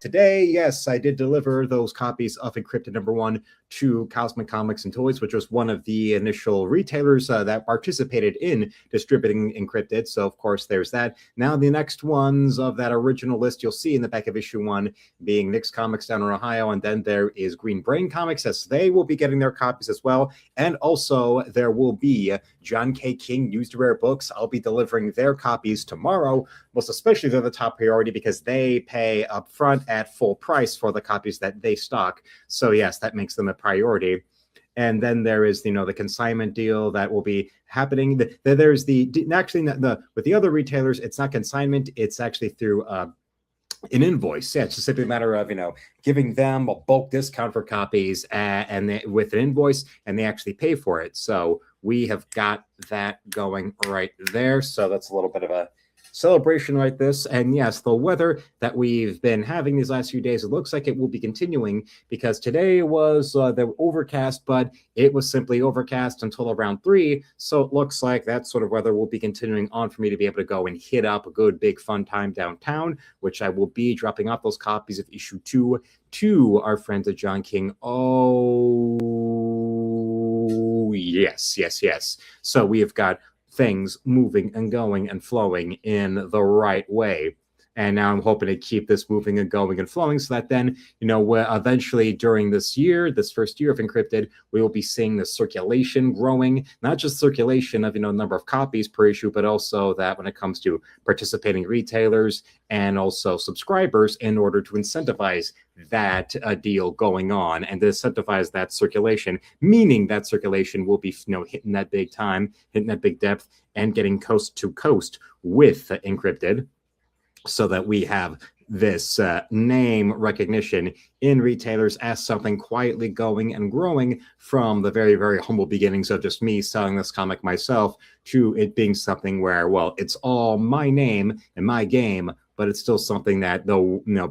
today, yes, I did deliver those copies of Encrypted #1 to Cosmic Comics and Toys, which was one of the initial retailers that participated in distributing Encrypted. So, of course, there's that. Now, the next ones of that original list you'll see in the back of issue 1 being Nick's Comics down in Ohio, and then there is Green Brain Comics, as they will be getting their copies as well. And also, there will be John K. King Used to Rare Books. I'll be delivering their copies tomorrow. Most especially, they're the top priority because they pay up front at full price for the copies that they stock. So yes, that makes them a priority. And then there is, the consignment deal that will be happening. There's with the other retailers, it's not consignment, it's actually through an invoice. Yeah, it's just simply a matter of, giving them a bulk discount for copies with an invoice, and they actually pay for it. So we have got that going right there. So that's a little bit of a celebration like this. And yes, the weather that we've been having these last few days, it looks like it will be continuing, because today was the overcast, but it was simply overcast until around 3. So it looks like that sort of weather will be continuing on for me to be able to go and hit up a good big fun time downtown, which I will be dropping off those copies of issue 2 to our friends at John King. Oh, yes. So we have got things moving and going and flowing in the right way. And now I'm hoping to keep this moving and going and flowing so that then, eventually during this first year of Encrypted, we will be seeing the circulation growing, not just circulation of, number of copies per issue, but also that when it comes to participating retailers and also subscribers, in order to incentivize that deal going on and to incentivize that circulation, meaning that circulation will be, hitting that big time, hitting that big depth, and getting coast to coast with Encrypted, so that we have this name recognition in retailers as something quietly going and growing from the very, very humble beginnings of just me selling this comic myself to it being something where, well, it's all my name and my game, but it's still something that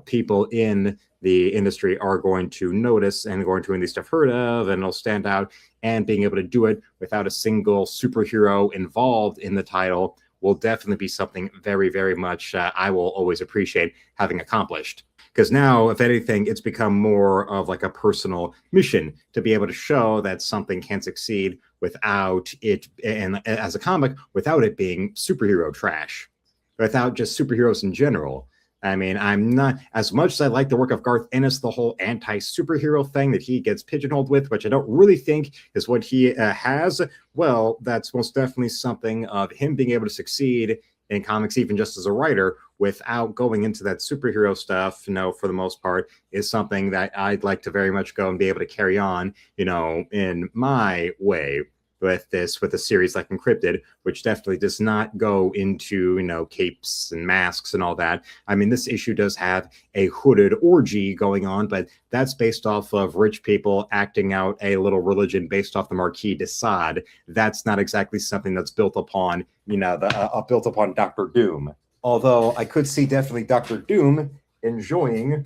people in the industry are going to notice and going to at least have heard of, and it'll stand out. And being able to do it without a single superhero involved in the title will definitely be something very, very much I will always appreciate having accomplished. Because now, if anything, it's become more of like a personal mission to be able to show that something can succeed without it, and as a comic, without it being superhero trash, without just superheroes in general. I mean, I'm not, as much as I like the work of Garth Ennis, the whole anti-superhero thing that he gets pigeonholed with, which I don't really think is what he has. Well, that's most definitely something of him being able to succeed in comics, even just as a writer, without going into that superhero stuff, for the most part, is something that I'd like to very much go and be able to carry on, in my way. With a series like Encrypted, which definitely does not go into, capes and masks and all that. I mean, this issue does have a hooded orgy going on, but that's based off of rich people acting out a little religion based off the Marquis de Sade. That's not exactly something that's built upon, built upon Doctor Doom. Although I could see definitely Doctor Doom enjoying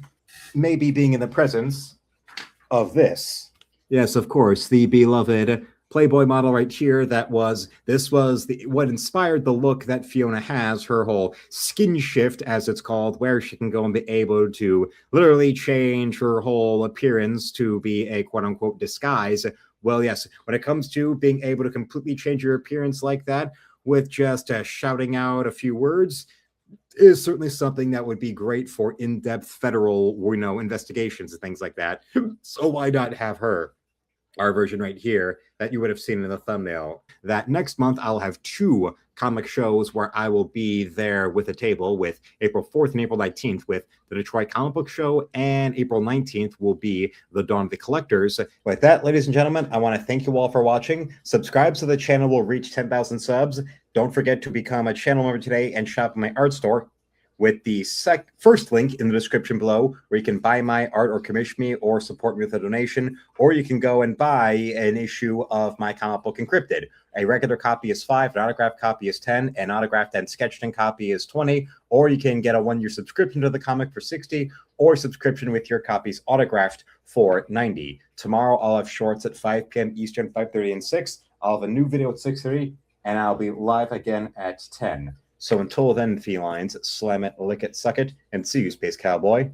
maybe being in the presence of this. Yes, of course, the beloved Playboy model right here. This was what inspired the look that Fiona has, her whole skin shift, as it's called, where she can go and be able to literally change her whole appearance to be a quote-unquote disguise. Well, yes, when it comes to being able to completely change your appearance like that with just shouting out a few words, is certainly something that would be great for in-depth federal, investigations and things like that. So why not have her? Our version right here that you would have seen in the thumbnail. That next month I'll have 2 comic shows where I will be there with a table, with April 4th and April 19th with the Detroit Comic Book Show, and April 19th will be the Dawn of the Collectors. With that, ladies and gentlemen, I want to thank you all for watching. Subscribe so the channel will reach 10,000 subs. Don't forget to become a channel member today and shop in my art store with the first link in the description below, where you can buy my art or commission me or support me with a donation, or you can go and buy an issue of my comic book Encrypted. A regular copy is $5, an autographed copy is $10, an autographed and sketched in copy is $20, or you can get a 1-year subscription to the comic for $60, or subscription with your copies autographed for $90. Tomorrow I'll have shorts at 5 p.m. Eastern, 5:30 and 6. I'll have a new video at 6:30, and I'll be live again at 10. So until then, felines, slam it, lick it, suck it, and see you, Space Cowboy.